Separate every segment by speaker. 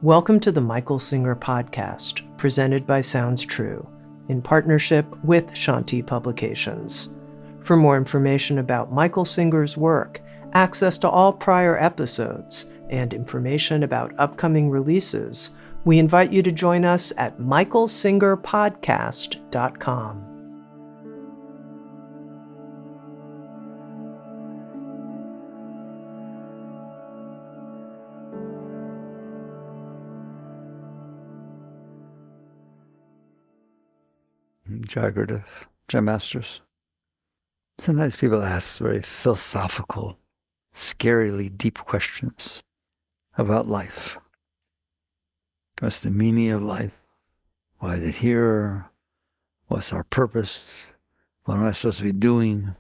Speaker 1: Welcome to the Michael Singer podcast, presented by Sounds True, in partnership with Shanti Publications. For more information about Michael Singer's work, access to all prior episodes, and information about upcoming releases, we invite you to join us at michaelsingerpodcast.com.
Speaker 2: Jagradav, Jai Masters. Sometimes people ask very philosophical, scarily deep questions about life. What's the meaning of life? Why is it here? What's our purpose? What am I supposed to be doing?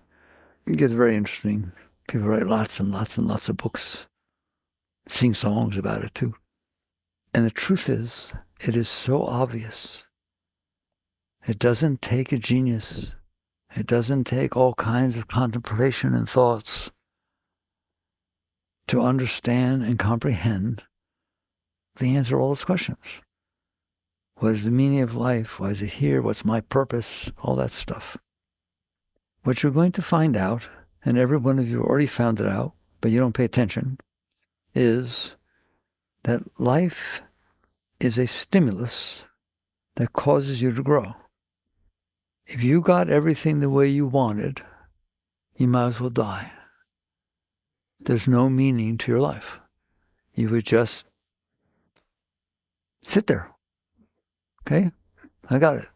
Speaker 2: It gets very interesting. People write lots and lots and lots of books, sing songs about it too. And the truth is, it is so obvious. It doesn't take a genius. It doesn't take all kinds of contemplation and thoughts to understand and comprehend the answer to all those questions. What is the meaning of life? Why is it here? What's my purpose? All that stuff. What you're going to find out, and every one of you already found it out, but you don't pay attention, is that life is a stimulus that causes you to grow. If you got everything the way you wanted, you might as well die. There's no meaning to your life. You would just sit there. Okay? I got it.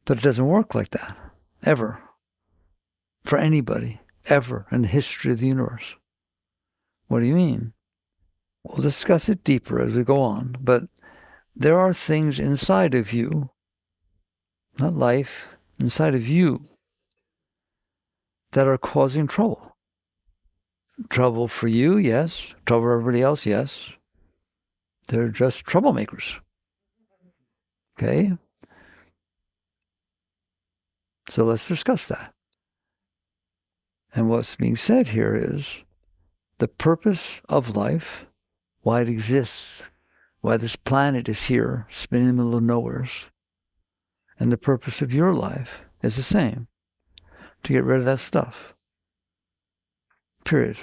Speaker 2: But it doesn't work like that, ever. For anybody, ever, in the history of the universe. What do you mean? We'll discuss it deeper as we go on, but there are things inside of you, not life, inside of you, that are causing trouble. Trouble for you, yes. Trouble for everybody else, yes. They're just troublemakers. Okay? So let's discuss that. And what's being said here is the purpose of life, why it exists, why this planet is here, spinning in the middle of nowheres, and the purpose of your life is the same, to get rid of that stuff. Period.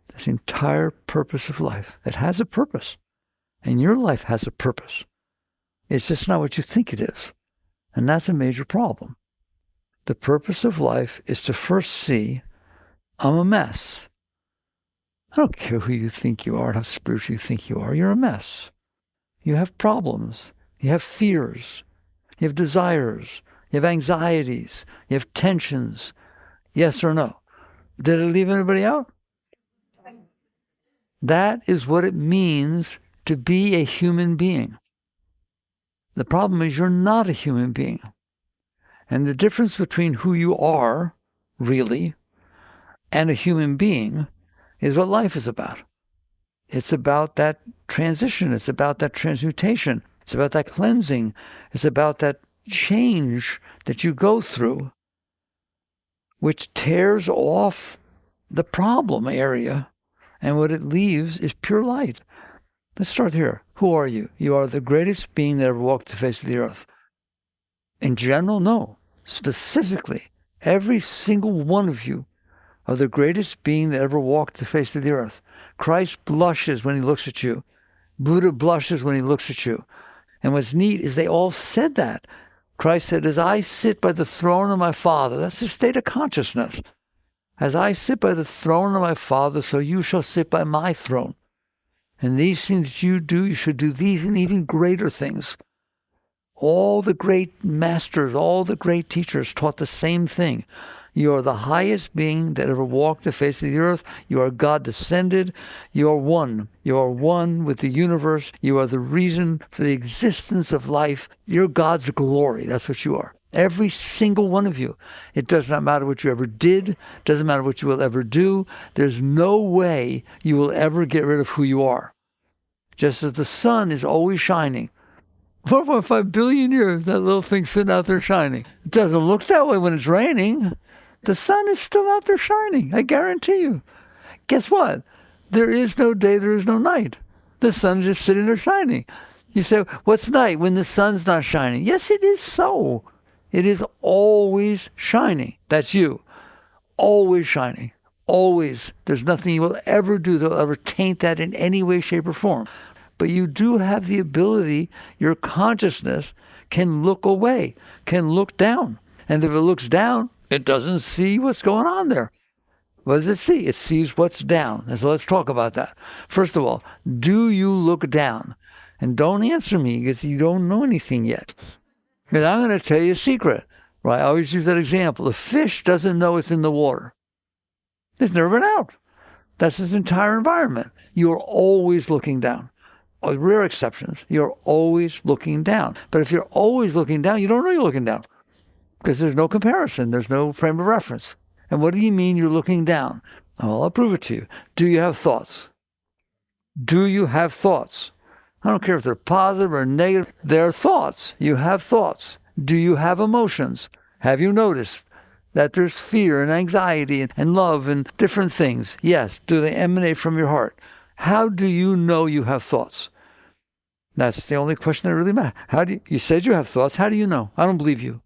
Speaker 2: That's the entire purpose of life. It has a purpose. And your life has a purpose. It's just not what you think it is. And that's a major problem. The purpose of life is to first see, I'm a mess. I don't care who you think you are and how spiritual you think you are. You're a mess. You have problems. You have fears. You have desires. You have anxieties. You have tensions. Yes or no? Did I leave anybody out? That is what it means to be a human being. The problem is you're not a human being. And the difference between who you are, really, and a human being is what life is about. It's about that transition. It's about that transmutation. It's about that cleansing. It's about that change that you go through, which tears off the problem area, and what it leaves is pure light. Let's start here. Who are you? You are the greatest being that ever walked the face of the earth. In general, no. Specifically, every single one of you are the greatest being that ever walked the face of the earth. Christ blushes when he looks at you. Buddha blushes when he looks at you. And what's neat is they all said that. Christ said, as I sit by the throne of my Father, that's the state of consciousness. As I sit by the throne of my Father, so you shall sit by my throne. And these things that you do, you should do these and even greater things. All the great masters, all the great teachers taught the same thing. You are the highest being that ever walked the face of the earth. You are God descended. You are one. You are one with the universe. You are the reason for the existence of life. You're God's glory. That's what you are. Every single one of you. It does not matter what you ever did. It doesn't matter what you will ever do. There's no way you will ever get rid of who you are. Just as the sun is always shining. 1.5 billion years, that little thing sitting out there shining. It doesn't look that way when it's raining. The sun is still out there shining, I guarantee you. Guess what? There is no day, there is no night. The sun's just sitting there shining. You say, what's night when the sun's not shining? Yes, it is so. It is always shining. That's you. Always shining. Always. There's nothing you will ever do that will ever taint that in any way, shape, or form. But you do have the ability, your consciousness can look away, can look down. And if it looks down, it doesn't see what's going on there. What does it see? It sees what's down. And so let's talk about that. First of all, do you look down? And don't answer me because you don't know anything yet. Because I'm going to tell you a secret. Right? I always use that example. The fish doesn't know it's in the water. It's never been out. That's its entire environment. You're always looking down. With rare exceptions, you're always looking down. But if you're always looking down, you don't know you're looking down. Because there's no comparison. There's no frame of reference. And what do you mean you're looking down? Well, I'll prove it to you. Do you have thoughts? Do you have thoughts? I don't care if they're positive or negative. They're thoughts. You have thoughts. Do you have emotions? Have you noticed that there's fear and anxiety and love and different things? Yes. Do they emanate from your heart? How do you know you have thoughts? That's the only question that really matters. You said you have thoughts. How do you know? I don't believe you.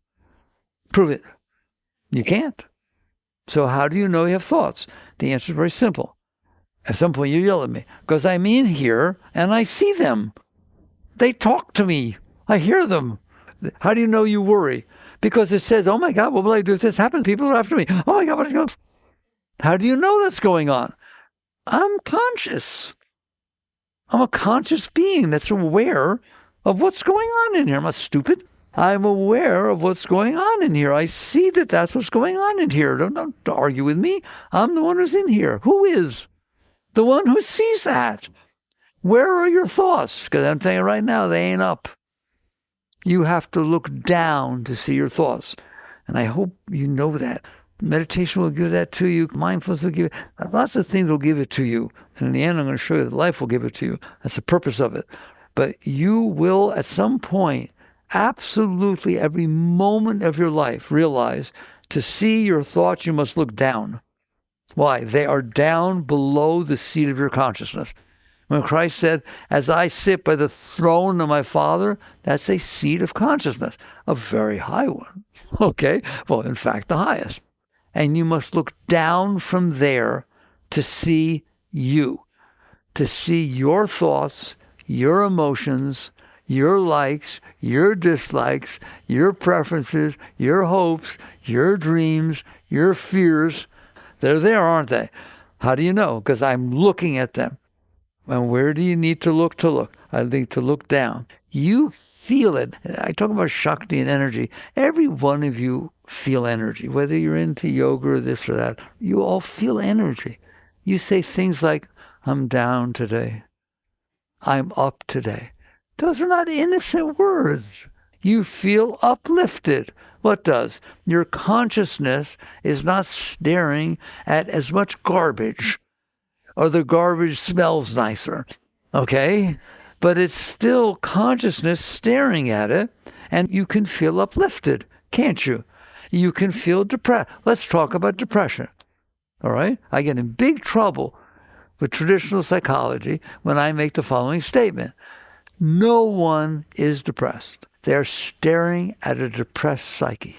Speaker 2: Prove it. You can't. So how do you know you have thoughts? The answer is very simple. At some point you yell at me because I'm in here and I see them. They talk to me. I hear them. How do you know you worry? Because it says, oh my God, what will I do if this happens? People are after me. Oh my God, what's going on? How do you know that's going on? I'm conscious. I'm a conscious being that's aware of what's going on in here. I'm not stupid. I'm aware of what's going on in here. I see that that's what's going on in here. Don't argue with me. I'm the one who's in here. Who is? The one who sees that. Where are your thoughts? Because I'm telling you right now, they ain't up. You have to look down to see your thoughts. And I hope you know that. Meditation will give that to you. Mindfulness will give it. Lots of things will give it to you. And in the end, I'm going to show you that life will give it to you. That's the purpose of it. But you will, at some point, absolutely every moment of your life, realize to see your thoughts, you must look down. Why? They are down below the seat of your consciousness. When Christ said, as I sit by the throne of my Father, that's a seat of consciousness, a very high one. Okay? Well, in fact, the highest. And you must look down from there to see you, to see your thoughts, your emotions, your likes, your dislikes, your preferences, your hopes, your dreams, your fears. They're there, aren't they? How do you know? Because I'm looking at them. And where do you need to look to look? I think to look down. You feel it. I talk about Shakti and energy. Every one of you feel energy. Whether you're into yoga or this or that, you all feel energy. You say things like, I'm down today. I'm up today. Those are not innocent words. You feel uplifted. What does? Your consciousness is not staring at as much garbage, or the garbage smells nicer, okay? But it's still consciousness staring at it, and you can feel uplifted, can't you? You can feel depressed. Let's talk about depression, all right? I get in big trouble with traditional psychology when I make the following statement. No one is depressed. They're staring at a depressed psyche.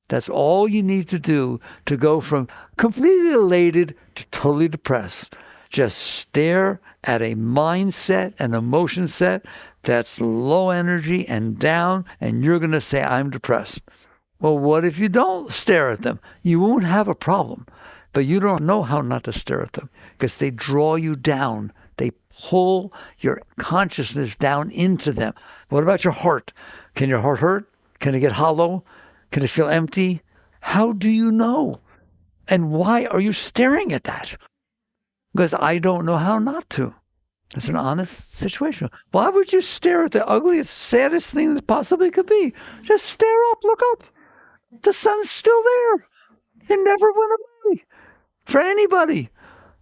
Speaker 2: That's all you need to do to go from completely elated to totally depressed. Just stare at a mindset, an emotion set that's low energy and down, and you're going to say, I'm depressed. Well, what if you don't stare at them? You won't have a problem, but you don't know how not to stare at them because they draw you down. They pull your consciousness down into them. What about your heart? Can your heart hurt? Can it get hollow? Can it feel empty? How do you know? And why are you staring at that? Because I don't know how not to. It's an honest situation. Why would you stare at the ugliest, saddest thing that possibly could be? Just stare up, look up. The sun's still there. It never went away for anybody.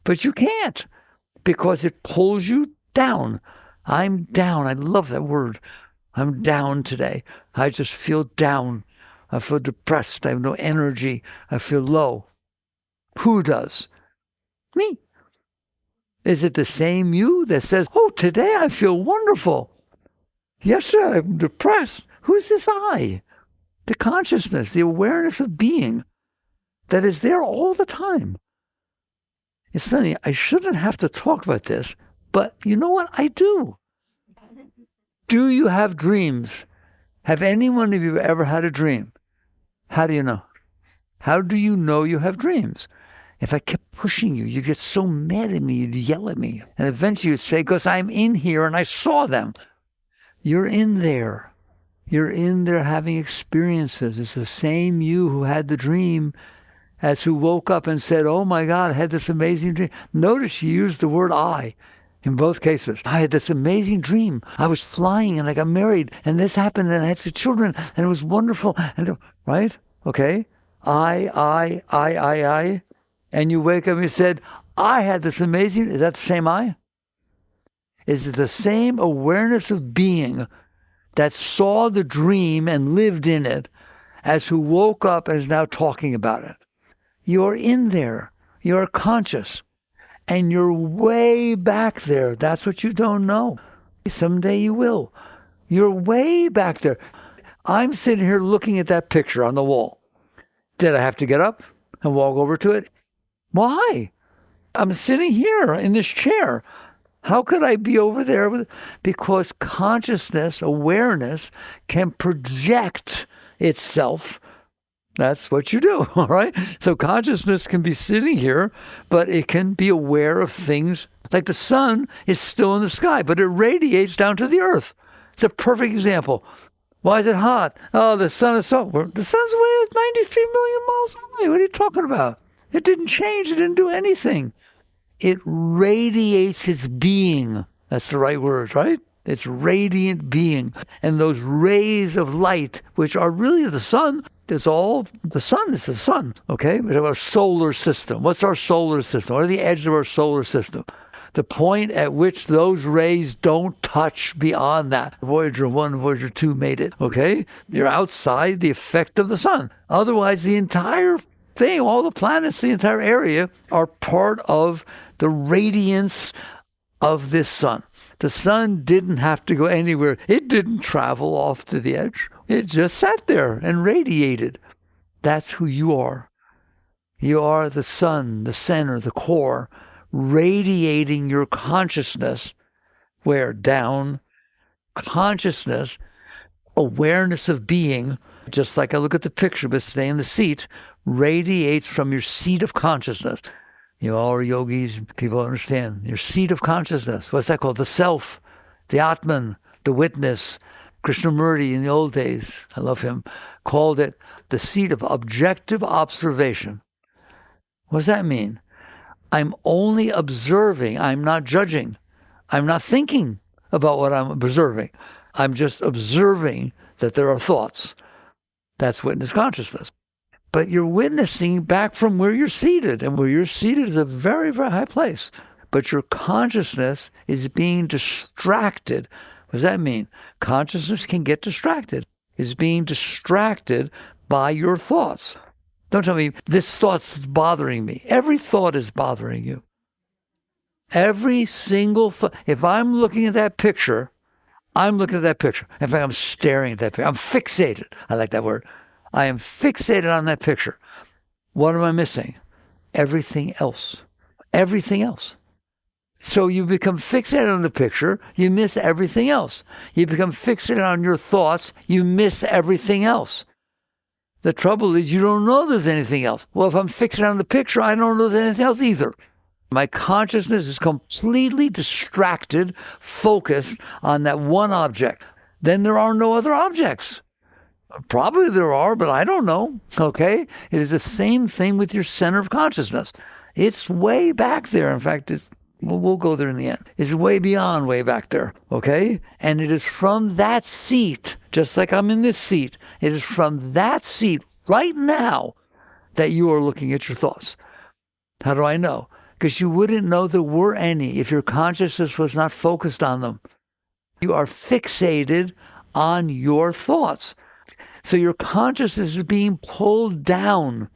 Speaker 2: But you can't because it pulls you down. I'm down. I love that word. I'm down today. I just feel down. I feel depressed. I have no energy. I feel low. Who does? Me. Is it the same you that says, oh, today I feel wonderful? Yesterday I'm depressed. Who's this I? The consciousness, the awareness of being that is there all the time. It's funny, I shouldn't have to talk about this, but you know what? I do. Do you have dreams? Have any one of you ever had a dream? How do you know? How do you know you have dreams? If I kept pushing you, you'd get so mad at me, you'd yell at me. And eventually you'd say, because I'm in here and I saw them. You're in there. You're in there having experiences. It's the same you who had the dream as who woke up and said, oh my God, I had this amazing dream. Notice she used the word I in both cases. I had this amazing dream. I was flying and I got married and this happened and I had some children and it was wonderful. And right? Okay. I. And you wake up and you said, I had this amazing, is that the same I? Is it the same awareness of being that saw the dream and lived in it as who woke up and is now talking about it? You're in there. You're conscious. And you're way back there. That's what you don't know. Someday you will. You're way back there. I'm sitting here looking at that picture on the wall. Did I have to get up and walk over to it? Why? I'm sitting here in this chair. How could I be over there? Because consciousness, awareness, can project itself. That's what you do, all right? So consciousness can be sitting here, but it can be aware of things. Like the sun is still in the sky, but it radiates down to the earth. It's a perfect example. Why is it hot? Oh, the sun is so... The sun's away at 93 million miles away. What are you talking about? It didn't change. It didn't do anything. It radiates its being. That's the right word, right? It's radiant being. And those rays of light, which are really the sun, is all, the sun is the sun, okay? We have our solar system. What's our solar system? What are the edges of our solar system? The point at which those rays don't touch beyond that. Voyager 1, Voyager 2 made it, okay? You're outside the effect of the sun. Otherwise, the entire thing, all the planets, the entire area, are part of the radiance of this sun. The sun didn't have to go anywhere. It didn't travel off to the edge. It just sat there and radiated. That's who you are. You are the sun, the center, the core, radiating your consciousness. Where? Down. Consciousness, awareness of being, just like I look at the picture, but stay in the seat, radiates from your seat of consciousness. You all are yogis, people understand. Your seat of consciousness. What's that called? The self, the Atman, the witness. Krishnamurti in the old days, I love him, called it the seat of objective observation. What does that mean? I'm only observing. I'm not judging. I'm not thinking about what I'm observing. I'm just observing that there are thoughts. That's witness consciousness. But you're witnessing back from where you're seated. And where you're seated is a very, very high place. But your consciousness is being distracted. What does that mean? Consciousness can get distracted. It's being distracted by your thoughts. Don't tell me, this thought's bothering me. Every thought is bothering you. Every single thought. If I'm looking at that picture, I'm looking at that picture. In fact, I'm staring at that picture. I'm fixated. I like that word. I am fixated on that picture. What am I missing? Everything else. Everything else. So you become fixated on the picture, you miss everything else. You become fixated on your thoughts, you miss everything else. The trouble is you don't know there's anything else. Well, if I'm fixated on the picture, I don't know there's anything else either. My consciousness is completely distracted, focused on that one object. Then there are no other objects. Probably there are, but I don't know, okay? It is the same thing with your center of consciousness. It's way back there. In fact, we'll go there in the end. It's way beyond way back there, okay? And it is from that seat, just like I'm in this seat, it is from that seat right now that you are looking at your thoughts. How do I know? Because you wouldn't know there were any if your consciousness was not focused on them. You are fixated on your thoughts. So your consciousness is being pulled down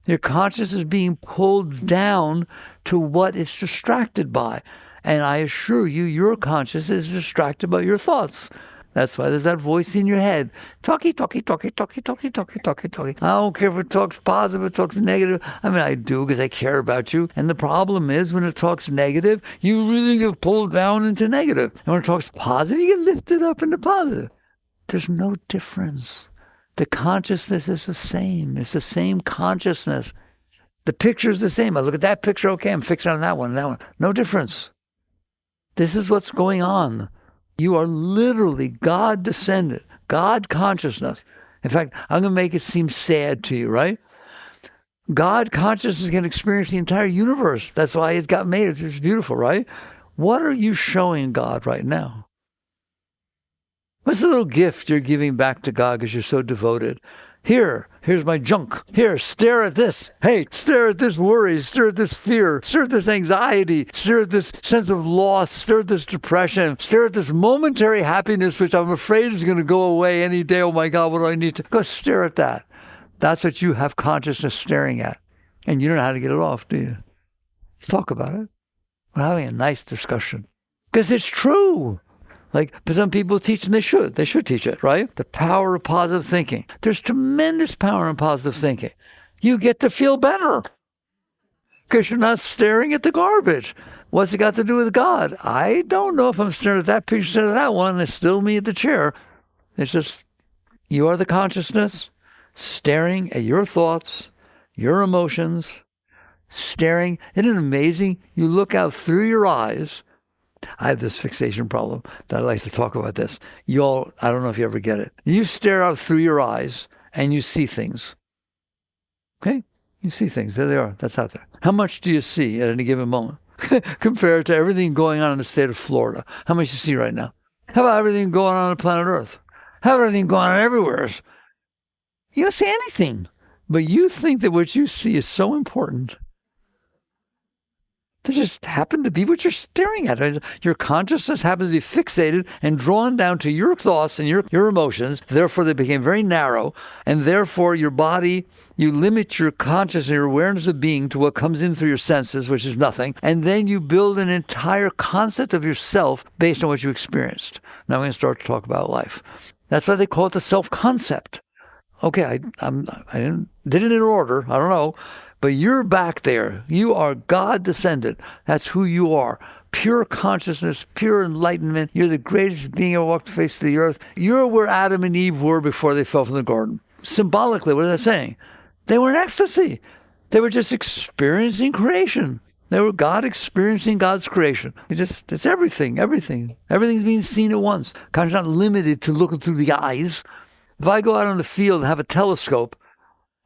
Speaker 2: Your consciousness is being pulled down to what it's distracted by. And I assure you, your consciousness is distracted by your thoughts. That's why there's that voice in your head. Talky. I don't care if it talks positive, it talks negative. I mean, I do because I care about you. And the problem is when it talks negative, you really get pulled down into negative. And when it talks positive, you get lifted up into positive. There's no difference. The consciousness is the same. It's the same consciousness. The picture is the same. I look at that picture, okay, I'm fixing on that one. No difference. This is what's going on. You are literally God descended, God consciousness. In fact, I'm going to make it seem sad to you, right? God consciousness can experience the entire universe. That's why it's got made. It's just beautiful, right? What are you showing God right now? What's the little gift you're giving back to God because you're so devoted? Here's my junk. Here, stare at this. Hey, stare at this worry, stare at this fear, stare at this anxiety, stare at this sense of loss, stare at this depression, stare at this momentary happiness, which I'm afraid is going to go away any day. Oh my God, what do I need to? Go stare at that. That's what you have consciousness staring at. And you don't know how to get it off, do you? Talk about it. We're having a nice discussion. Because it's true. But some people teach, and they should teach it, right? The power of positive thinking. There's tremendous power in positive thinking. You get to feel better because you're not staring at the garbage. What's it got to do with God? I don't know if I'm staring at that picture, staring at that one, and it's still me at the chair. It's just, you are the consciousness staring at your thoughts, your emotions, staring. Isn't it amazing? You look out through your eyes. I have this fixation problem that I like to talk about this. I don't know if you ever get it. You stare out through your eyes and you see things. Okay? You see things. There they are. That's out there. How much do you see at any given moment compared to everything going on in the state of Florida? How much do you see right now? How about everything going on planet Earth? How about everything going on everywhere? You don't see anything. But you think that what you see is so important. They just happen to be what you're staring at. Your consciousness happens to be fixated and drawn down to your thoughts and your emotions. Therefore, they became very narrow. And therefore, your body, you limit your consciousness and your awareness of being to what comes in through your senses, which is nothing. And then you build an entire concept of yourself based on what you experienced. Now I'm going to start to talk about life. That's why they call it the self-concept. Okay, I did it in order. I don't know. But you're back there. You are God descended. That's who you are. Pure consciousness, pure enlightenment. You're the greatest being ever walked the face of the earth. You're where Adam and Eve were before they fell from the garden. Symbolically, what are they saying? They were in ecstasy. They were just experiencing creation. They were God experiencing God's creation. It's everything. Everything's being seen at once. Consciousness not limited to looking through the eyes. If I go out on the field and have a telescope,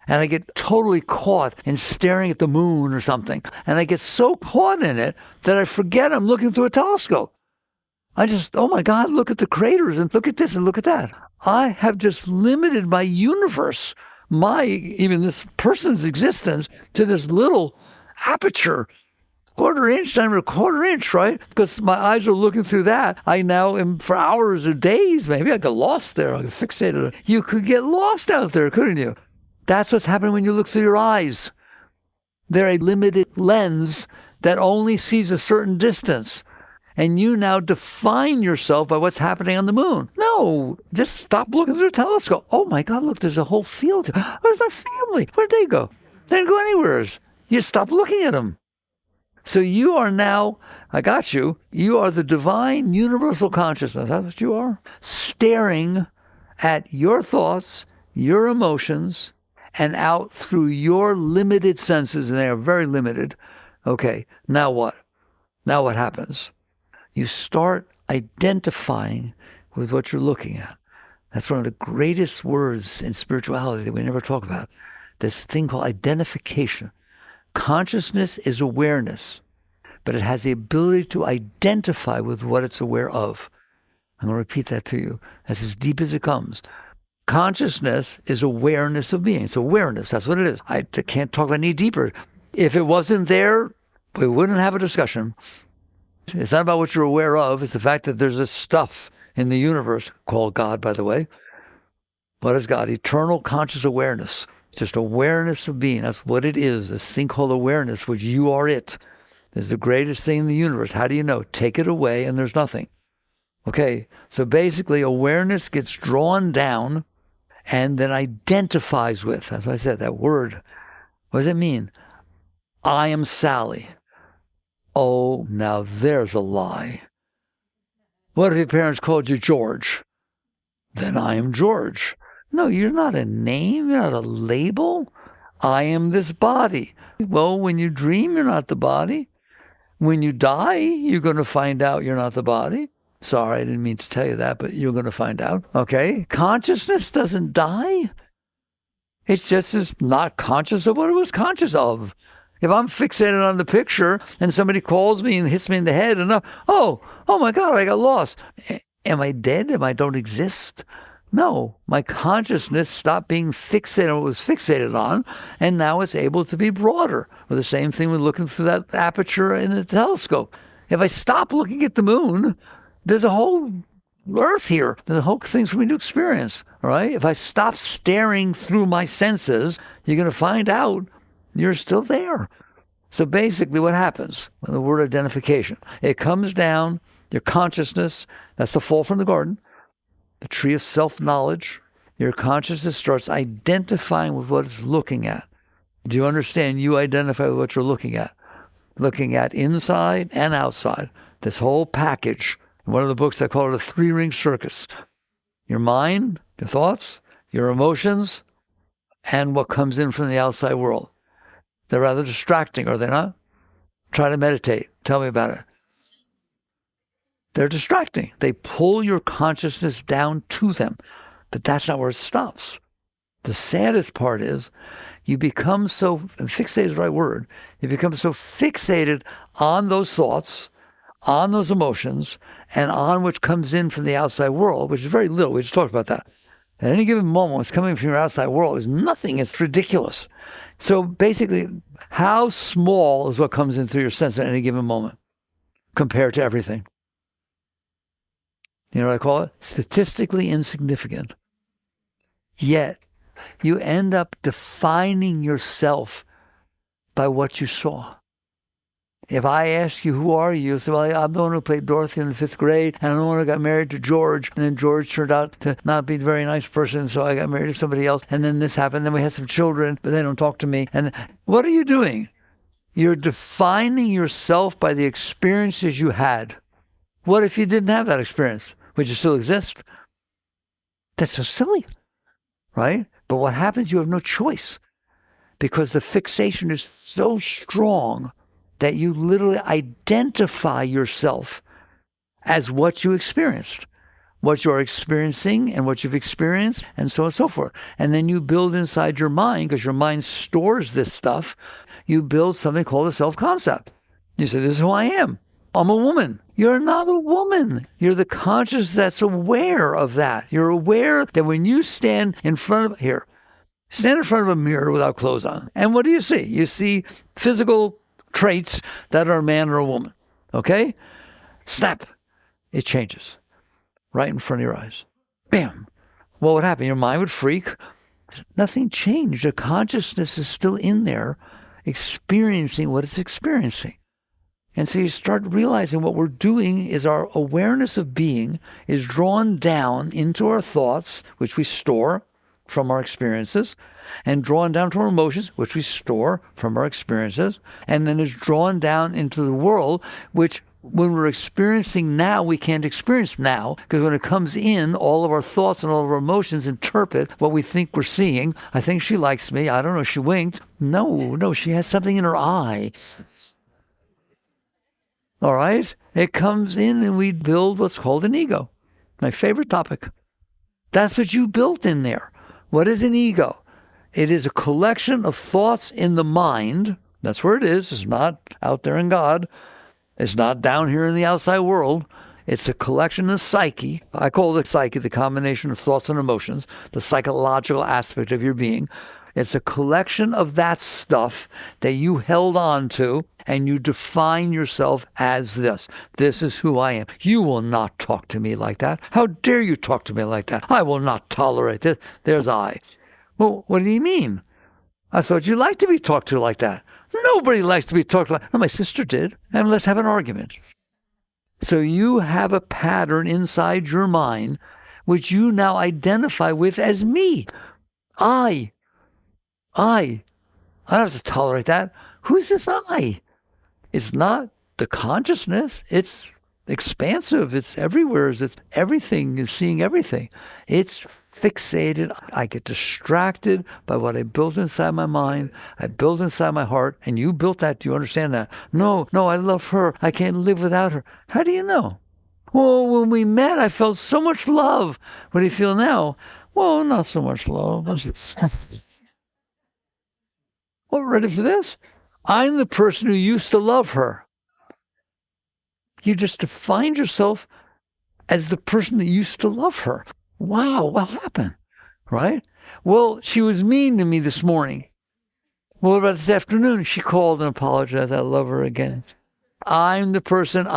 Speaker 2: and I get totally caught in staring at the moon or something. And I get so caught in it that I forget I'm looking through a telescope. I just, oh my God, look at the craters and look at this and look at that. I have just limited my universe, even this person's existence, to this little aperture. Quarter inch times a quarter inch, right? Because my eyes are looking through that. I now am, for hours or days, maybe I get lost there. I get fixated. You could get lost out there, couldn't you? That's what's happening when you look through your eyes. They're a limited lens that only sees a certain distance. And you now define yourself by what's happening on the moon. No, just stop looking through a telescope. Oh my God, look, there's a whole field. Where's my family? Where'd they go? They didn't go anywhere. You stop looking at them. So you are now, I got you, you are the divine universal consciousness. That's what you are. Staring at your thoughts, your emotions, and out through your limited senses, and they are very limited. Okay, now what? Now what happens? You start identifying with what you're looking at. That's one of the greatest words in spirituality that we never talk about. This thing called identification. Consciousness is awareness, but it has the ability to identify with what it's aware of. I'm going to repeat that to you. That's as deep as it comes. Consciousness is awareness of being. It's awareness. That's what it is. I can't talk any deeper. If it wasn't there, we wouldn't have a discussion. It's not about what you're aware of. It's the fact that there's this stuff in the universe called God, by the way. What is God? Eternal conscious awareness. Just awareness of being. That's what it is. This thing called awareness, which you are it. Is the greatest thing in the universe. How do you know? Take it away and there's nothing. Okay, so basically awareness gets drawn down and then identifies with, as I said, that word. What does it mean? I am Sally. Oh, now there's a lie. What if your parents called you George? Then I am George. No, you're not a name. You're not a label. I am this body. Well, when you dream, you're not the body. When you die, you're going to find out you're not the body. Sorry, I didn't mean to tell you that, but you're going to find out. Okay? Consciousness doesn't die. It's just is not conscious of what it was conscious of. If I'm fixated on the picture and somebody calls me and hits me in the head and oh my God, I got lost. Am I dead? Am I don't exist? No, my consciousness stopped being fixated on what it was fixated on, and now it's able to be broader. Well, the same thing with looking through that aperture in the telescope. If I stop looking at the moon, there's a whole Earth here. There's a whole things for me to experience. All right? If I stop staring through my senses, you're going to find out you're still there. So basically what happens, the word identification, it comes down, your consciousness, that's the fall from the garden, the tree of self-knowledge, your consciousness starts identifying with what it's looking at. Do you understand? You identify with what you're looking at. Looking at inside and outside. This whole package. In one of the books, I call it a three-ring circus. Your mind, your thoughts, your emotions, and what comes in from the outside world. They're rather distracting, are they not? Try to meditate. Tell me about it. They're distracting. They pull your consciousness down to them. But that's not where it stops. The saddest part is you become so, and fixated is the right word, you become so fixated on those thoughts, on those emotions, and on what comes in from the outside world, which is very little. We just talked about that. At any given moment, what's coming from your outside world is nothing. It's ridiculous. So basically, how small is what comes in through your sense at any given moment compared to everything? You know what I call it? Statistically insignificant. Yet, you end up defining yourself by what you saw. If I ask you, who are you? You say, well, I'm the one who played Dorothy in the 5th grade, and I'm the one who got married to George, and then George turned out to not be a very nice person, so I got married to somebody else, and then this happened, then we had some children, but they don't talk to me. And what are you doing? You're defining yourself by the experiences you had. What if you didn't have that experience? Would you still exist? That's so silly, right? But what happens, you have no choice, because the fixation is so strong that you literally identify yourself as what you experienced, what you're experiencing and what you've experienced, and so on and so forth. And then you build inside your mind, because your mind stores this stuff, you build something called a self-concept. You say, this is who I am. I'm a woman. You're not a woman. You're the conscious that's aware of that. You're aware that when you stand in front of a mirror without clothes on. And what do you see? You see physical traits that are a man or a woman. Okay? Snap. It changes. Right in front of your eyes. Bam. What would happen? Your mind would freak. Nothing changed. The consciousness is still in there experiencing what it's experiencing. And so you start realizing what we're doing is our awareness of being is drawn down into our thoughts, which we store from our experiences, and drawn down to our emotions, which we store from our experiences, and then is drawn down into the world, which when we're experiencing now, we can't experience now, because when it comes in, all of our thoughts and all of our emotions interpret what we think we're seeing. I think she likes me. I don't know, she winked. No, she has something in her eye. All right? It comes in and we build what's called an ego. My favorite topic. That's what you built in there. What is an ego? It is a collection of thoughts in the mind. That's where it is. It's not out there in God. It's not down here in the outside world. It's a collection of the psyche. I call the psyche the combination of thoughts and emotions, the psychological aspect of your being. It's a collection of that stuff that you held on to, and you define yourself as this. This is who I am. You will not talk to me like that. How dare you talk to me like that? I will not tolerate this. There's I. Well, what do you mean? I thought you liked to be talked to like that. Nobody likes to be talked like that. No, my sister did. And let's have an argument. So you have a pattern inside your mind which you now identify with as me. I don't have to tolerate that. Who's this I? It's not the consciousness. It's expansive. It's everywhere. It's everything is seeing everything. It's fixated. I get distracted by what I built inside my mind. I built inside my heart, and you built that. Do you understand that? No, I love her. I can't live without her. How do you know? Well, when we met, I felt so much love. What do you feel now? Well, not so much love. Well, ready for this? I'm the person who used to love her. You just defined yourself as the person that used to love her. Wow, what happened? Right? Well, she was mean to me this morning. Well, what about this afternoon? She called and apologized. I love her again. I'm the person.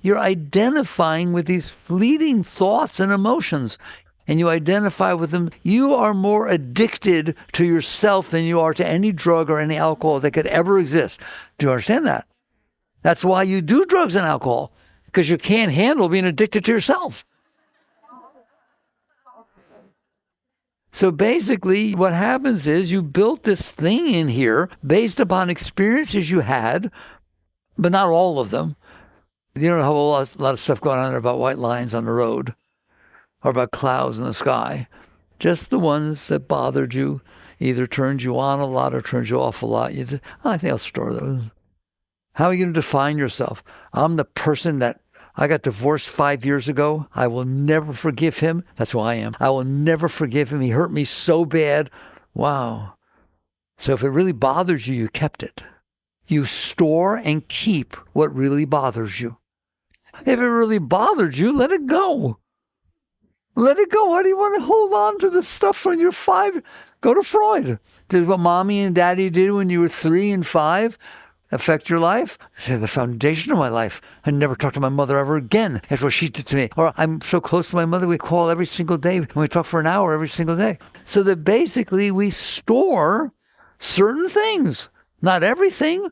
Speaker 2: You're identifying with these fleeting thoughts and emotions, and you identify with them. You are more addicted to yourself than you are to any drug or any alcohol that could ever exist. Do you understand that? That's why you do drugs and alcohol, because you can't handle being addicted to yourself. So basically, what happens is you built this thing in here based upon experiences you had, but not all of them. You don't have a lot of stuff going on there about white lines on the road or about clouds in the sky. Just the ones that bothered you, either turned you on a lot or turned you off a lot. I think I'll store those. How are you going to define yourself? I'm the person that I got divorced 5 years ago. I will never forgive him. That's who I am. I will never forgive him. He hurt me so bad. Wow. So if it really bothers you, you kept it. You store and keep what really bothers you. If it really bothered you, let it go. Let it go. Why do you want to hold on to the stuff from your 5? Go to Freud. Did what mommy and daddy did when you were 3 and 5 affect your life? They're the foundation of my life. I never talk to my mother ever again after what she did to me. Or I'm so close to my mother, we call every single day, and we talk for an hour every single day. So that basically we store certain things, not everything.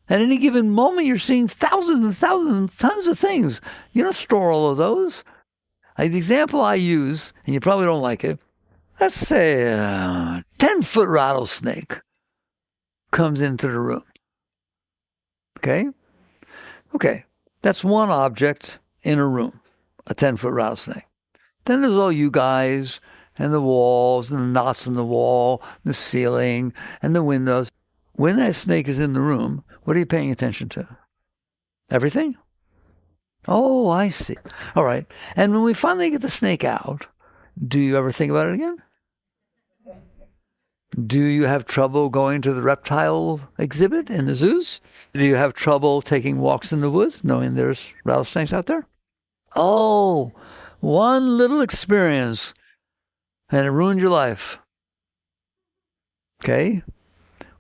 Speaker 2: At any given moment, you're seeing thousands and thousands and tons of things. You don't store all of those. The example I use, and you probably don't like it, let's say a 10-foot rattlesnake comes into the room. Okay, that's one object in a room, a 10-foot rattlesnake. Then there's all you guys and the walls and the knots in the wall, the ceiling and the windows. When that snake is in the room, what are you paying attention to? Everything? Oh, I see. All right. And when we finally get the snake out, do you ever think about it again? Do you have trouble going to the reptile exhibit in the zoos? Do you have trouble taking walks in the woods, knowing there's rattlesnakes out there? Oh, one little experience, and it ruined your life. Okay?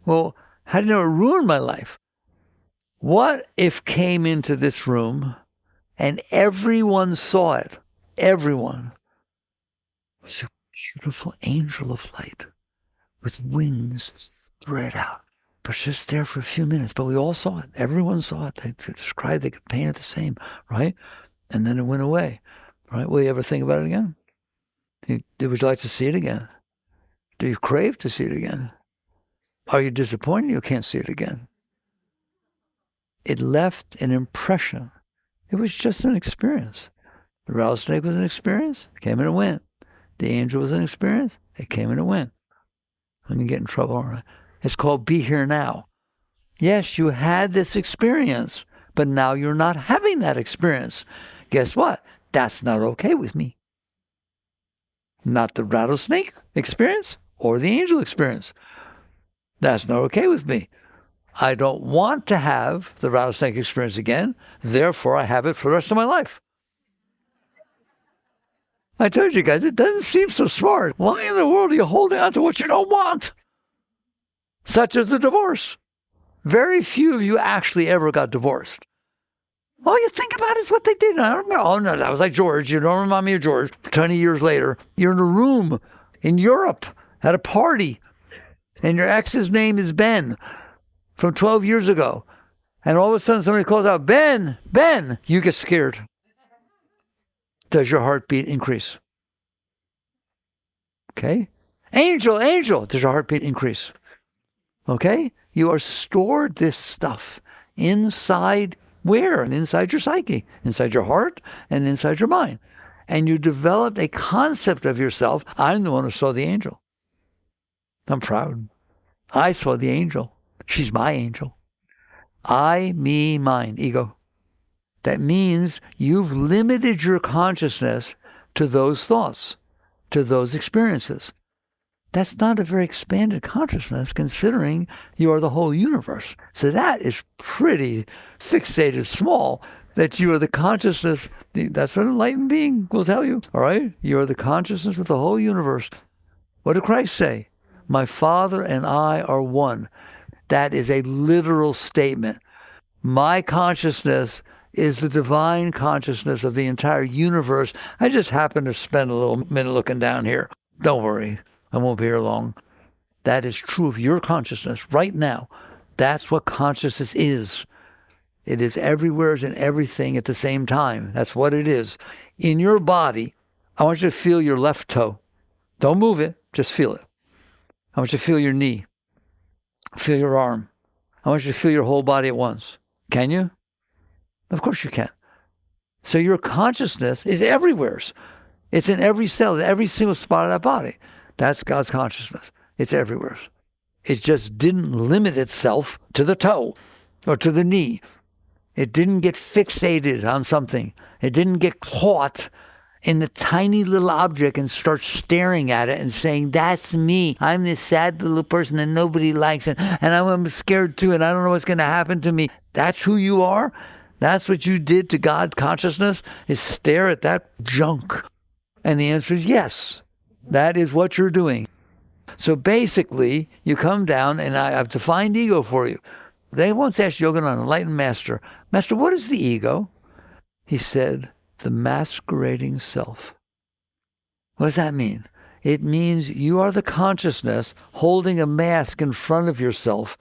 Speaker 2: Well, how do you know it ruined my life? What if came into this room and everyone saw it? Everyone. It was a beautiful angel of light with wings spread out, but just there for a few minutes. But we all saw it. Everyone saw it. They described, they could paint it the same, right? And then it went away, right? Will you ever think about it again? Would you like to see it again? Do you crave to see it again? Are you disappointed you can't see it again? It left an impression. It was just an experience. The rattlesnake was an experience. It came and it went. The angel was an experience. It came and it went. I'm going to get in trouble, all right? It's called be here now. Yes, you had this experience, but now you're not having that experience. Guess what? That's not okay with me. Not the rattlesnake experience or the angel experience. That's not okay with me. I don't want to have the rattlesnake experience again. Therefore, I have it for the rest of my life. I told you guys, it doesn't seem so smart. Why in the world are you holding on to what you don't want? Such as the divorce. Very few of you actually ever got divorced. All you think about is what they did. I don't know. Oh, no, that was like George. You don't remind me of George. 20 years later, you're in a room in Europe at a party. and your ex's name is Ben from 12 years ago, and all of a sudden somebody calls out, Ben, Ben, you get scared. Does your heartbeat increase? Okay? Angel, angel, does your heartbeat increase? Okay? You are stored this stuff inside where? Inside your psyche, inside your heart, and inside your mind. And you developed a concept of yourself. I'm the one who saw the angel. I'm proud. I saw the angel. She's my angel. I, me, mine, ego. That means you've limited your consciousness to those thoughts, to those experiences. That's not a very expanded consciousness, considering you are the whole universe. So that is pretty fixated small, that you are the consciousness. That's what an enlightened being will tell you, all right? You are the consciousness of the whole universe. What did Christ say? My Father and I are one. That is a literal statement. My consciousness is the divine consciousness of the entire universe. I just happened to spend a little minute looking down here. Don't worry, I won't be here long. That is true of your consciousness right now. That's what consciousness is. It is everywhere and everything at the same time. That's what it is. In your body, I want you to feel your left toe. Don't move it, just feel it. I want you to feel your knee. Feel your arm. I want you to feel your whole body at once. Can you? Of course you can. So your consciousness is everywhere. It's in every cell, every single spot of that body. That's God's consciousness. It's everywhere. It just didn't limit itself to the toe or to the knee. It didn't get fixated on something. It didn't get caught in the tiny little object and start staring at it and saying, that's me. I'm this sad little person that nobody likes, and I'm scared too, and I don't know what's going to happen to me. That's who you are? That's what you did to God consciousness, is stare at that junk. And the answer is yes. That is what you're doing. So basically, you come down, and I've defined ego for you. They once asked Yogananda, an enlightened master, Master, what is the ego? He said, the masquerading self. What does that mean? It means you are the consciousness holding a mask in front of yourself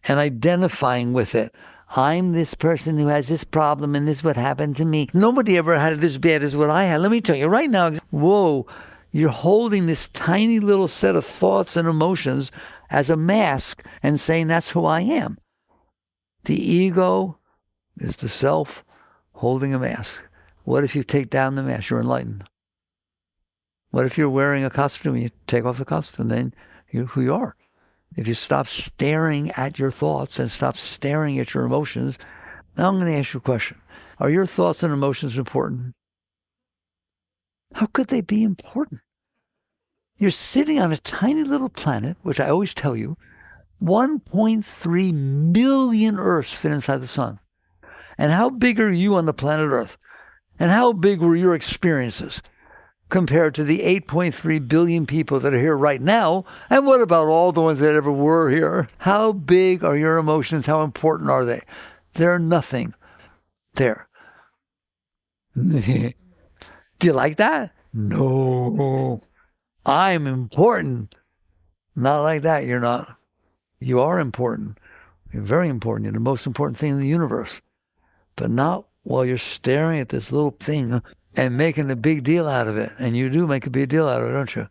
Speaker 2: and identifying with it. I'm this person who has this problem, and this is what happened to me. Nobody ever had it as bad as what I had. Let me tell you right now, whoa, you're holding this tiny little set of thoughts and emotions as a mask and saying that's who I am. The ego is the self holding a mask. What if you take down the mask? You're enlightened. What if you're wearing a costume and you take off the costume? Then you're who you are. If you stop staring at your thoughts and stop staring at your emotions, now I'm going to ask you a question. Are your thoughts and emotions important? How could they be important? You're sitting on a tiny little planet, which I always tell you, 1.3 million Earths fit inside the sun. And how big are you on the planet Earth? And how big were your experiences compared to the 8.3 billion people that are here right now? And what about all the ones that ever were here? How big are your emotions? How important are they? They're nothing. There. Do you like that? No. I'm important. Not like that, you're not. You are important. You're very important. You're the most important thing in the universe. But not while you're staring at this little thing and making a big deal out of it. And you do make a big deal out of it, don't you?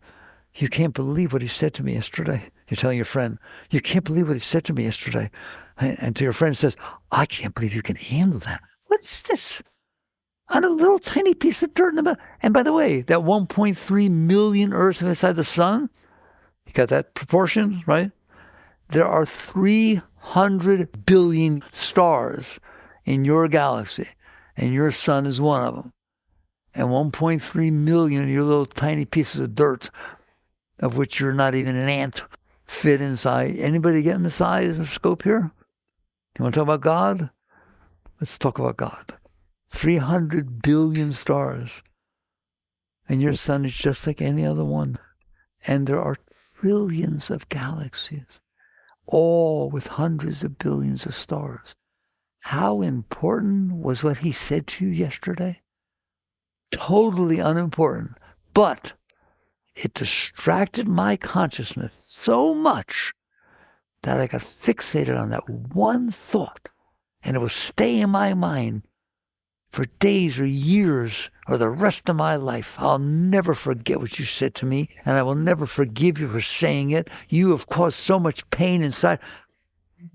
Speaker 2: You can't believe what he said to me yesterday. You're telling your friend, you can't believe what he said to me yesterday. And to your friend says, I can't believe you can handle that. What's this? On a little tiny piece of dirt in the middle. And by the way, that 1.3 million Earths inside the sun, you got that proportion, right? There are 300 billion stars in your galaxy, and your sun is one of them. And 1.3 million of your little tiny pieces of dirt, of which you're not even an ant, fit inside. Anybody getting the size and scope here? You want to talk about God? Let's talk about God. 300 billion stars. And your sun is just like any other one. And there are trillions of galaxies, all with hundreds of billions of stars. How important was what he said to you yesterday? Totally unimportant. But it distracted my consciousness so much that I got fixated on that one thought, and it will stay in my mind for days or years or the rest of my life. I'll never forget what you said to me, and I will never forgive you for saying it. You have caused so much pain inside.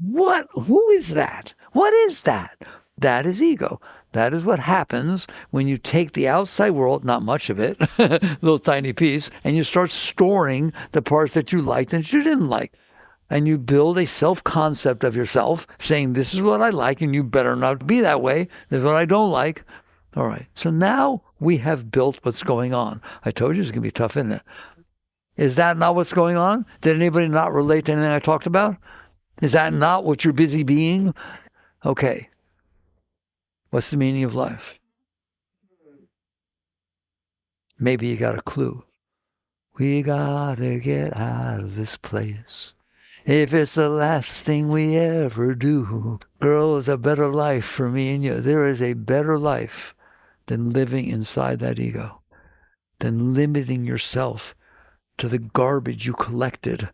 Speaker 2: What? Who is that? What is that? That is ego. That is what happens when you take the outside world, not much of it, little tiny piece, and you start storing the parts that you liked and that you didn't like. And you build a self-concept of yourself, saying, this is what I like, and you better not be that way. This is what I don't like. All right. So now we have built what's going on. I told you it's going to be tough, isn't it? Is that not what's going on? Did anybody not relate to anything I talked about? Is that not what you're busy being? Okay. What's the meaning of life? Maybe you got a clue. We gotta get out of this place. If it's the last thing we ever do, girl, it's a better life for me and you. There is a better life than living inside that ego, than limiting yourself to the garbage you collected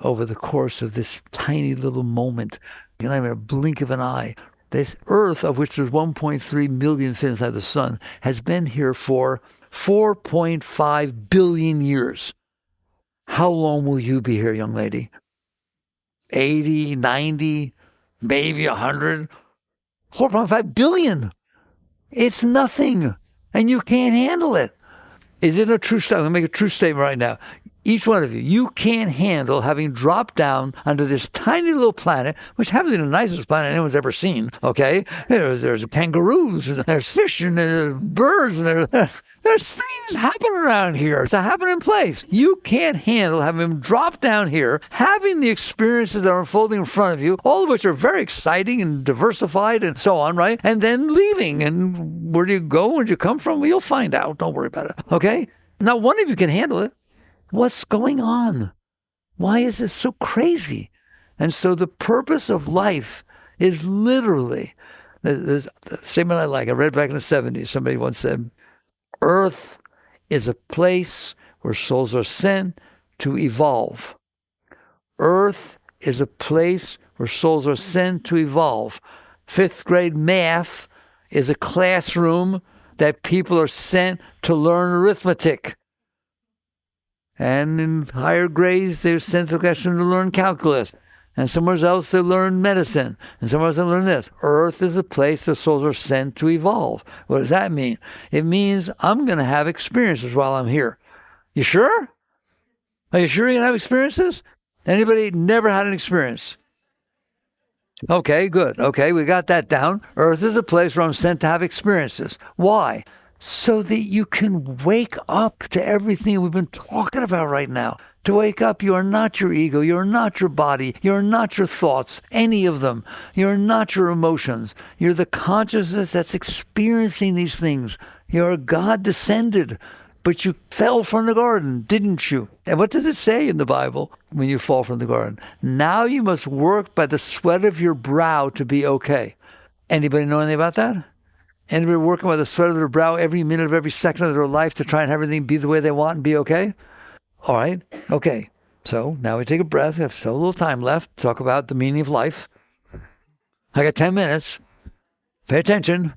Speaker 2: over the course of this tiny little moment. Not even a blink of an eye. This earth, of which there's 1.3 million fit inside the sun, has been here for 4.5 billion years. How long will you be here, young lady? 80, 90, maybe 100, 4.5 billion. It's nothing, and you can't handle it. Is it a true statement? Let me make a true statement right now. Each one of you, you can't handle having dropped down onto this tiny little planet, which happens to be the nicest planet anyone's ever seen, okay? There's kangaroos, and there's fish, and there's birds, and there's things happening around here. It's a happening place. You can't handle having them drop down here, having the experiences that are unfolding in front of you, all of which are very exciting and diversified and so on, right? And then leaving. And where do you go? Where do you come from? Well, you'll find out. Don't worry about it, okay? Not one of you can handle it. What's going on? Why is this so crazy? And so the purpose of life is literally, there's a statement I like. I read back in the 70s. Somebody once said, Earth is a place where souls are sent to evolve. Earth is a place where souls are sent to evolve. 5th grade math is a classroom that people are sent to learn arithmetic. And in higher grades, they're sent to a classroom to learn calculus. And somewhere else, they learn medicine. And somewhere else, they learn this. Earth is a place the souls are sent to evolve. What does that mean? It means I'm going to have experiences while I'm here. You sure? Are you sure you're going to have experiences? Anybody never had an experience? Okay, good. Okay, we got that down. Earth is a place where I'm sent to have experiences. Why? So that you can wake up to everything we've been talking about right now. To wake up, you are not your ego, you're not your body, you're not your thoughts, any of them. You're not your emotions. You're the consciousness that's experiencing these things. You're God descended, but you fell from the garden, didn't you? And what does it say in the Bible when you fall from the garden? Now you must work by the sweat of your brow to be okay. Anybody know anything about that? Anybody working by the sweat of their brow every minute of every second of their life to try and have everything be the way they want and be okay? All right. Okay. So now we take a breath. We have so little time left to talk about the meaning of life. I got 10 minutes. Pay attention.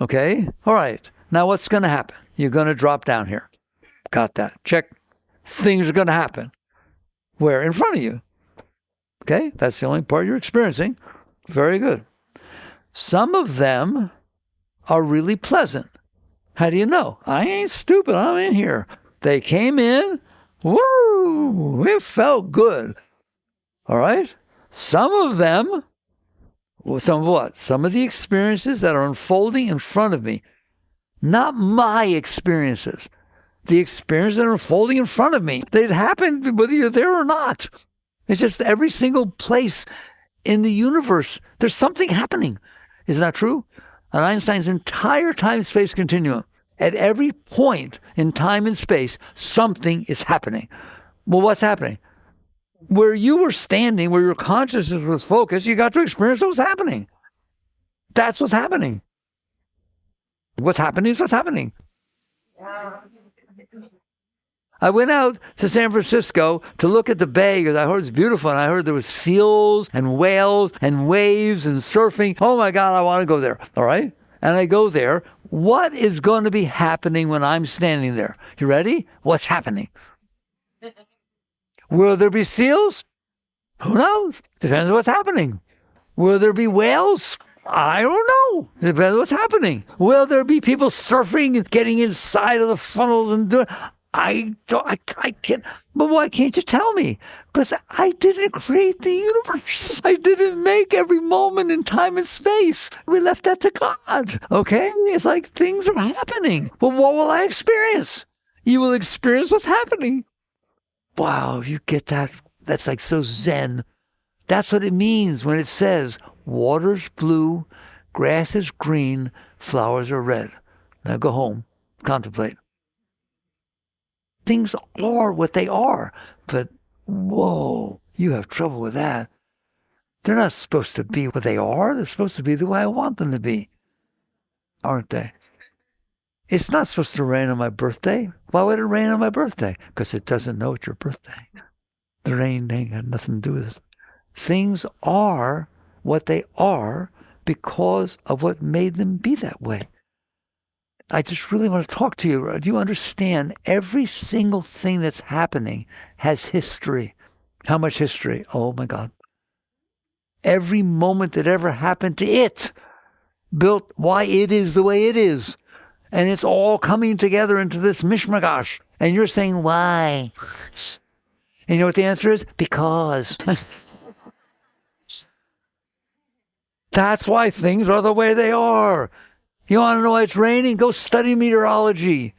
Speaker 2: Okay. All right. Now what's going to happen? You're going to drop down here. Got that. Check. Things are going to happen. Where? In front of you. Okay. That's the only part you're experiencing. Very good. Some of them are really pleasant. How do you know? I ain't stupid. I'm in here. They came in. Woo! It felt good. All right? Some of them, some of what? Some of the experiences that are unfolding in front of me. Not my experiences. The experiences that are unfolding in front of me. They'd happen whether you're there or not. It's just every single place in the universe, there's something happening. Isn't that true? On Einstein's entire time-space continuum, at every point in time and space, something is happening. Well, what's happening? Where you were standing, where your consciousness was focused, you got to experience what was happening. That's what's happening. What's happening is what's happening. I went out to San Francisco to look at the bay because I heard it was beautiful, and I heard there was seals and whales and waves and surfing. Oh my God, I want to go there. All right? And I go there. What is going to be happening when I'm standing there? You ready? What's happening? Will there be seals? Who knows? Depends on what's happening. Will there be whales? I don't know. Depends on what's happening. Will there be people surfing and getting inside of the funnels and doing... I can't. But why can't you tell me? Because I didn't create the universe. I didn't make every moment in time and space. We left that to God. Okay? It's like things are happening. But what will I experience? You will experience what's happening. Wow, you get that? That's like so zen. That's what it means when it says, water's blue, grass is green, flowers are red. Now go home, contemplate. Things are what they are, but whoa, you have trouble with that. They're not supposed to be what they are. They're supposed to be the way I want them to be, aren't they? It's not supposed to rain on my birthday. Why would it rain on my birthday? Because it doesn't know it's your birthday. The rain ain't got nothing to do with it. Things are what they are because of what made them be that way. I just really want to talk to you. Do you understand? Every single thing that's happening has history. How much history? Oh my God. Every moment that ever happened to it built why it is the way it is. And it's all coming together into this mishmash. And you're saying, why? And you know what the answer is? Because. That's why things are the way they are. You want to know why it's raining? Go study meteorology.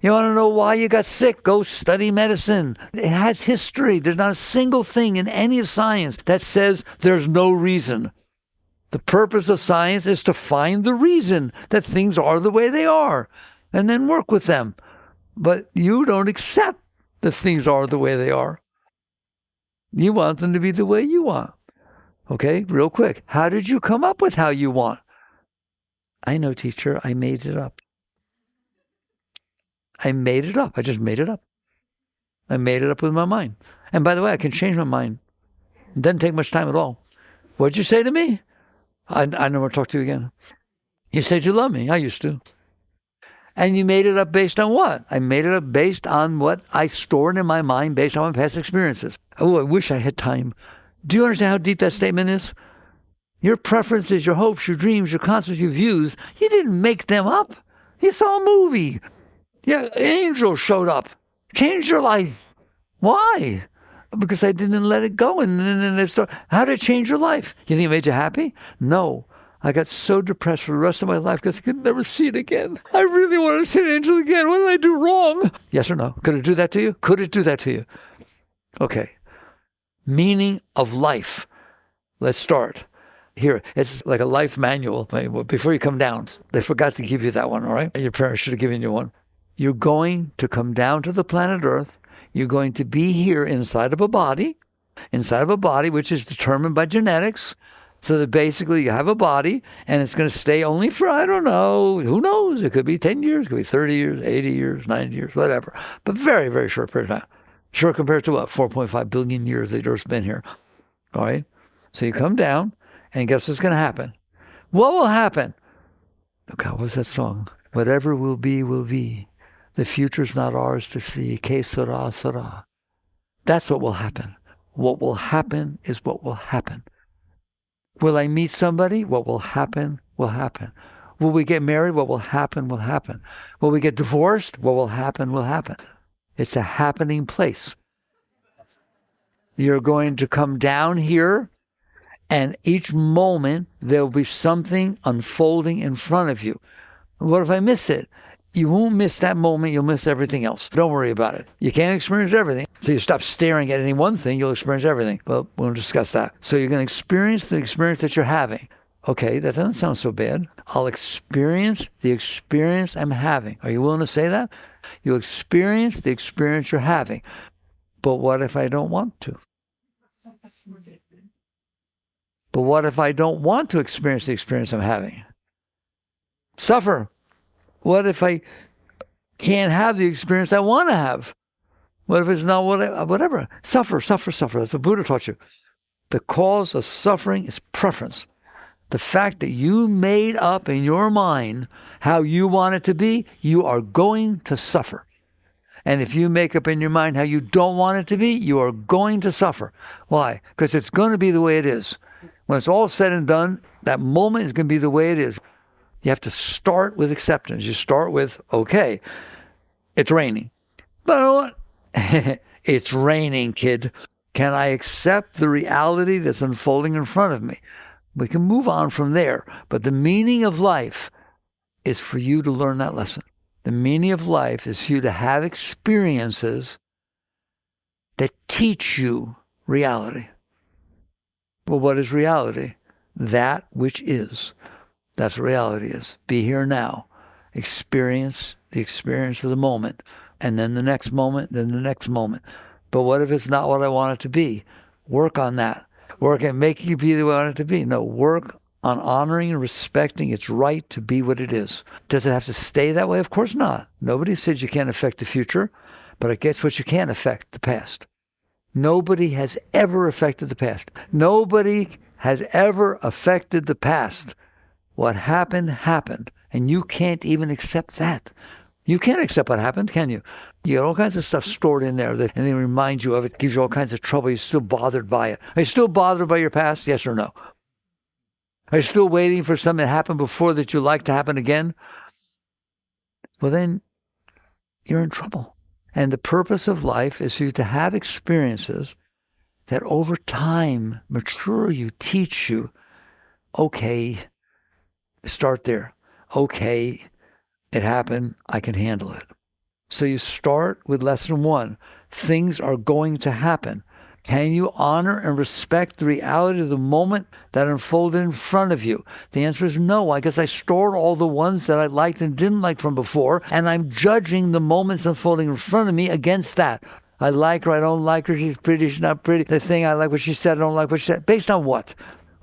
Speaker 2: You want to know why you got sick? Go study medicine. It has history. There's not a single thing in any of science that says there's no reason. The purpose of science is to find the reason that things are the way they are and then work with them. But you don't accept that things are the way they are. You want them to be the way you want. Okay, real quick. How did you come up with how you want? I know, teacher, I made it up. I made it up. I just made it up. I made it up with my mind. And by the way, I can change my mind. It doesn't take much time at all. What'd you say to me? I never want to talk to you again. You said you love me. I used to. And you made it up based on what? I made it up based on what I stored in my mind based on my past experiences. Oh, I wish I had time. Do you understand how deep that statement is? Your preferences, your hopes, your dreams, your concepts, your views, you didn't make them up. You saw a movie. Yeah, angels showed up. Changed your life. Why? Because I didn't let it go. And then they start. How did it change your life? You think it made you happy? No. I got so depressed for the rest of my life because I could never see it again. I really wanted to see an angel again. What did I do wrong? Yes or no? Could it do that to you? Could it do that to you? Okay. Meaning of life. Let's start. Here, it's like a life manual. Before you come down, they forgot to give you that one, all right? Your parents should have given you one. You're going to come down to the planet Earth. You're going to be here inside of a body which is determined by genetics. So that basically you have a body, and it's going to stay only for, I don't know, who knows? It could be 10 years, it could be 30 years, 80 years, 90 years, whatever. But very, very short period of time. Short compared to what? 4.5 billion years the Earth's been here. All right? So you come down. And guess what's going to happen? What will happen? Oh God, what's that song? Whatever will be, will be. The future's not ours to see. Que sera, sera. That's what will happen. What will happen is what will happen. Will I meet somebody? What will happen, will happen. Will we get married? What will happen, will happen. Will we get divorced? What will happen, will happen. It's a happening place. You're going to come down here. And each moment, there'll be something unfolding in front of you. What if I miss it? You won't miss that moment. You'll miss everything else. Don't worry about it. You can't experience everything. So you stop staring at any one thing, you'll experience everything. Well, we'll discuss that. So you're going to experience the experience that you're having. Okay, that doesn't sound so bad. I'll experience the experience I'm having. Are you willing to say that? You'll experience the experience you're having. But what if I don't want to? But what if I don't want to experience the experience I'm having? Suffer. What if I can't have the experience I want to have? What if it's not whatever? Suffer. That's what Buddha taught you. The cause of suffering is preference. The fact that you made up in your mind how you want it to be, you are going to suffer. And if you make up in your mind how you don't want it to be, you are going to suffer. Why? Because it's going to be the way it is. When it's all said and done, that moment is going to be the way it is. You have to start with acceptance. You start with, okay, it's raining. But you know what? It's raining, kid. Can I accept the reality that's unfolding in front of me? We can move on from there. But the meaning of life is for you to learn that lesson. The meaning of life is for you to have experiences that teach you reality. Well, what is reality? That which is. That's what reality is. Be here now. Experience the experience of the moment. And then the next moment, then the next moment. But what if it's not what I want it to be? Work on that. Work at making it be the way I want it to be. No, work on honoring and respecting its right to be what it is. Does it have to stay that way? Of course not. Nobody says you can't affect the future, but I guess what you can affect, the past. Nobody has ever affected the past. Nobody has ever affected the past. What happened, happened. And you can't even accept that. You can't accept what happened, can you? You got all kinds of stuff stored in there and they remind you of it, gives you all kinds of trouble. You're still bothered by it. Are you still bothered by your past? Yes or no? Are you still waiting for something that happened before that you'd like to happen again? Well, then you're in trouble. And the purpose of life is for you to have experiences that over time mature you, teach you, okay, start there. Okay, it happened, I can handle it. So you start with lesson 1. Things are going to happen. Can you honor and respect the reality of the moment that unfolded in front of you? The answer is no. I guess I stored all the ones that I liked and didn't like from before, and I'm judging the moments unfolding in front of me against that. I like her, I don't like her, she's pretty, she's not pretty. The thing, I like what she said, I don't like what she said. Based on what?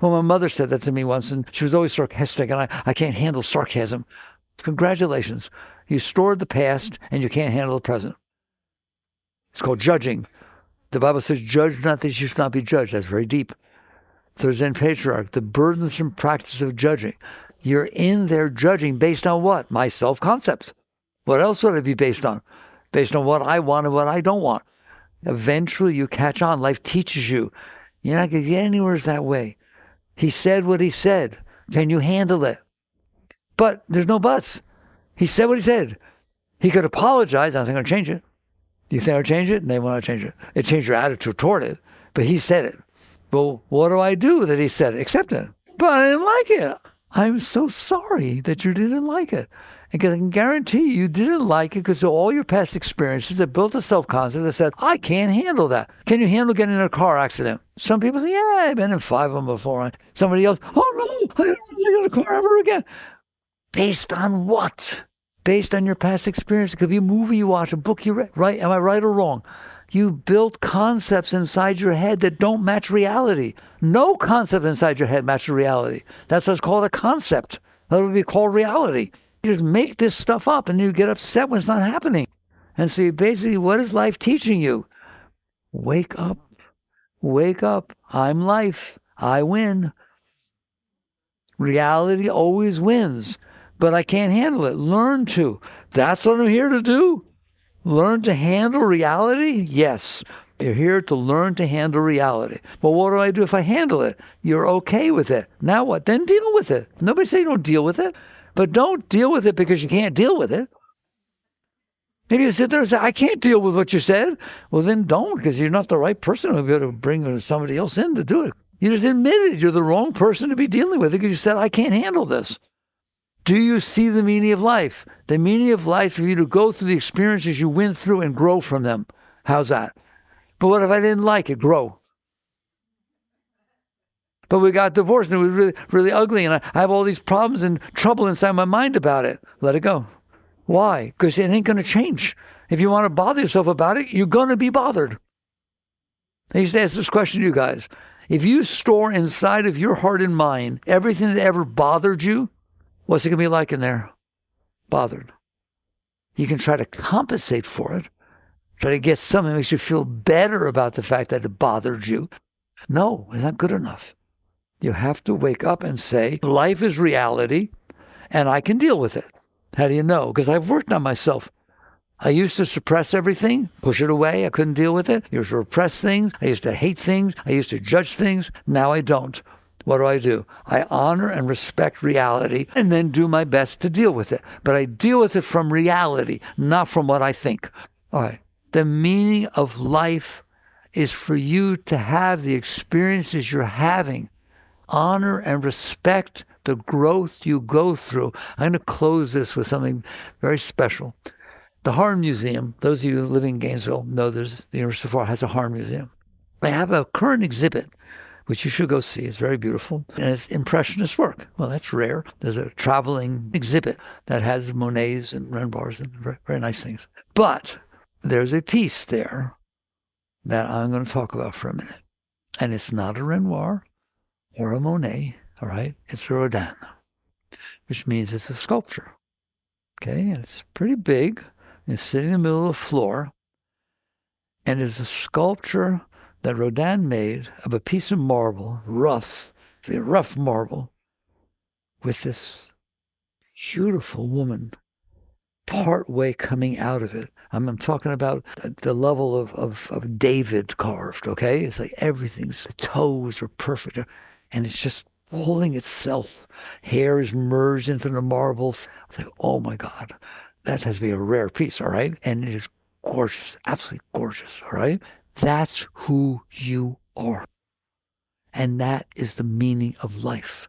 Speaker 2: Well, my mother said that to me once, and she was always sarcastic, and I can't handle sarcasm. Congratulations. You stored the past, and you can't handle the present. It's called judging. The Bible says, judge not that you should not be judged. That's very deep. Third Zen patriarch, the burdensome practice of judging. You're in there judging based on what? My self-concept. What else would it be based on? Based on what I want and what I don't want. Eventually you catch on. Life teaches you. You're not going to get anywhere that way. He said what he said. Can you handle it? But there's no buts. He said what he said. He could apologize. I was going to change it. Do you think I'll change it? And they want to change it. It changed your attitude toward it. But he said it. Well, what do I do that he said it? Accept it. But I didn't like it. I'm so sorry that you didn't like it. Because I can guarantee you didn't like it because of all your past experiences that built a self-concept that said, I can't handle that. Can you handle getting in a car accident? Some people say, yeah, I've been in 5 of them before. Somebody else, oh no, I don't want to get in a car ever again. Based on what? Based on your past experience. It could be a movie you watch, a book you read, right? Am I right or wrong? You built concepts inside your head that don't match reality. No concept inside your head matches reality. That's what's called a concept. That would be called reality. You just make this stuff up and you get upset when it's not happening. And so basically, what is life teaching you? Wake up. Wake up. I'm life. I win. Reality always wins. But I can't handle it. Learn to. That's what I'm here to do. Learn to handle reality? Yes. You're here to learn to handle reality. Well, what do I do if I handle it? You're okay with it. Now what? Then deal with it. Nobody say don't deal with it. But don't deal with it because you can't deal with it. Maybe you sit there and say, I can't deal with what you said. Well, then don't, because you're not the right person to be able to bring somebody else in to do it. You just admitted you're the wrong person to be dealing with it because you said, I can't handle this. Do you see the meaning of life? The meaning of life is for you to go through the experiences you went through and grow from them. How's that? But what if I didn't like it? Grow. But we got divorced and it was really, really ugly and I have all these problems and trouble inside my mind about it. Let it go. Why? Because it ain't going to change. If you want to bother yourself about it, you're going to be bothered. I used to ask this question to you guys. If you store inside of your heart and mind everything that ever bothered you, what's it going to be like in there? Bothered. You can try to compensate for it. Try to get something that makes you feel better about the fact that it bothered you. No, it's not good enough. You have to wake up and say, life is reality, and I can deal with it. How do you know? Because I've worked on myself. I used to suppress everything, push it away. I couldn't deal with it. I used to repress things. I used to hate things. I used to judge things. Now I don't. What do? I honor and respect reality and then do my best to deal with it. But I deal with it from reality, not from what I think. All right. The meaning of life is for you to have the experiences you're having. Honor and respect the growth you go through. I'm going to close this with something very special. The Harn Museum, those of you who live in Gainesville know the University of Florida has a Harn Museum. They have a current exhibit, which you should go see. It's very beautiful. And it's impressionist work. Well, that's rare. There's a traveling exhibit that has Monets and Renoirs and very, very nice things. But there's a piece there that I'm going to talk about for a minute. And it's not a Renoir or a Monet, all right? It's a Rodin, which means it's a sculpture. Okay, and it's pretty big. It's sitting in the middle of the floor, and it's a sculpture that Rodin made of a piece of marble, rough marble, with this beautiful woman part way coming out of it. I'm talking about the level of David carved, okay? It's like everything's, the toes are perfect, and it's just holding itself. Hair is merged into the marble. It's like, oh my God. That has to be a rare piece, all right? And it is gorgeous, absolutely gorgeous, all right? That's who you are. And that is the meaning of life.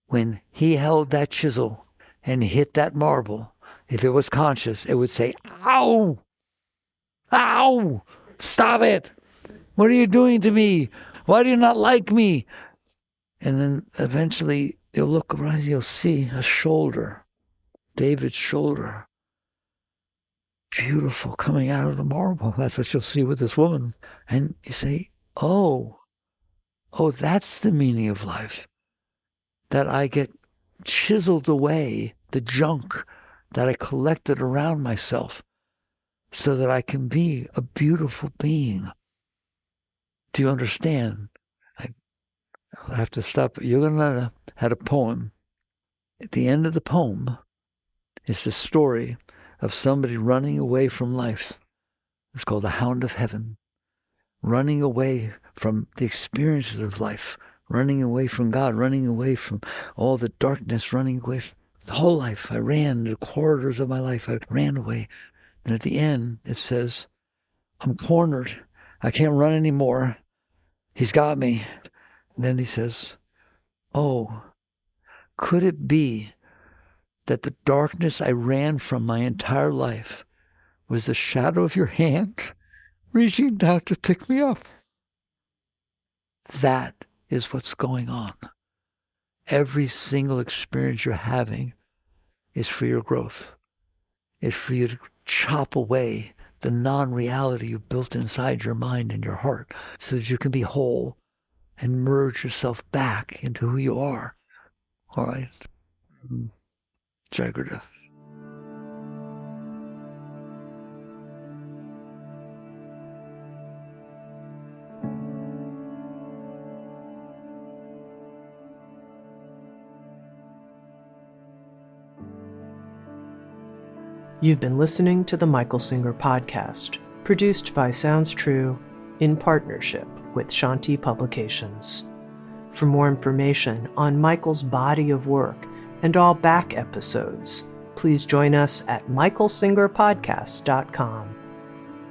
Speaker 2: When he held that chisel and hit that marble, if it was conscious, it would say, ow, ow, stop it. What are you doing to me? Why do you not like me? And then eventually you'll look around, you'll see a shoulder, David's shoulder. Beautiful coming out of the marble. That's what you'll see with this woman. And you say, oh, that's the meaning of life. That I get chiseled away the junk that I collected around myself so that I can be a beautiful being. Do you understand? I'll have to stop. You're going to have a poem. At the end of the poem is the story of somebody running away from life. It's called The Hound of Heaven. Running away from the experiences of life, running away from God, running away from all the darkness, running away from the whole life. I ran the corridors of my life. I ran away. And at the end, it says, I'm cornered. I can't run anymore. He's got me. And then he says, oh, could it be that the darkness I ran from my entire life was the shadow of your hand reaching down to pick me up? That is what's going on. Every single experience you're having is for your growth. It's for you to chop away the non-reality you built inside your mind and your heart so that you can be whole and merge yourself back into who you are. All right? Jagrada.
Speaker 1: You've been listening to the Michael Singer Podcast, produced by Sounds True in partnership with Shanti Publications. For more information on Michael's body of work and all back episodes, please join us at michaelsingerpodcast.com.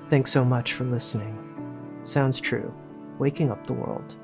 Speaker 1: Thanks so much for listening. Sounds True, waking up the world.